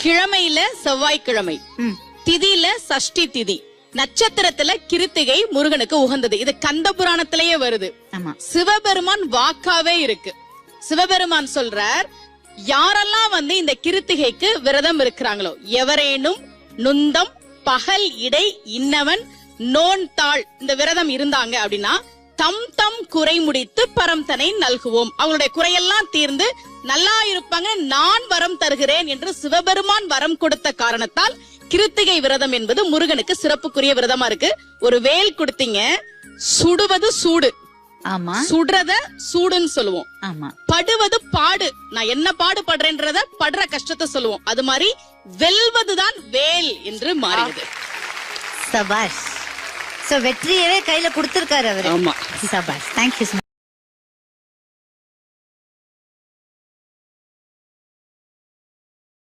கிழமையில செவ்வாய்க்கிழமை, திதியில சஷ்டி திதி, நட்சத்திரத்துல கிருத்திகை முருகனுக்கு உகந்தது. இது கந்த புராணத்திலேயே வருது. சிவபெருமான் வாக்காவே இருக்கு. சிவபெருமான் சொல்றார், யாரெல்லாம் இந்த கிருத்திகைக்கு விரதம் இருக்கிறாங்களோ, எவரேனும் நுந்தம் பகல் இடை இன்னவன் நோன் தாள் இந்த விரதம் இருந்தாங்க அப்படின்னா தம் தம் குறை முடித்து பரம் தனை நல்குவோம். அவங்களுடைய குறையெல்லாம் தீர்ந்து நல்லா இருப்பாங்க, நான் வரம் தருகிறேன் என்று சிவபெருமான் வரம் கொடுத்த காரணத்தால் கிருத்திகை விரதம் என்பது முருகனுக்கு சிறப்புக்குரிய விரதமா இருக்கு. ஒரு வேல் கொடுத்தீங்க, சுடுவது சூடு, ஆமா, சுடுறத சூடுன்னு சொல்லுவோம். ஆமா, படுவது பாடு, நான் என்ன பாடுபடுறேன்றத படுற கஷ்டத்தை சொல்லுவோம். அது மாதிரி வெல்வதுதான் வேல் என்று மாறியது. சபாஷ். சோ வெற்றியவே கையில கொடுத்திருக்காரு அவரு. ஆமா, சபாஷ். தேங்க்யூ.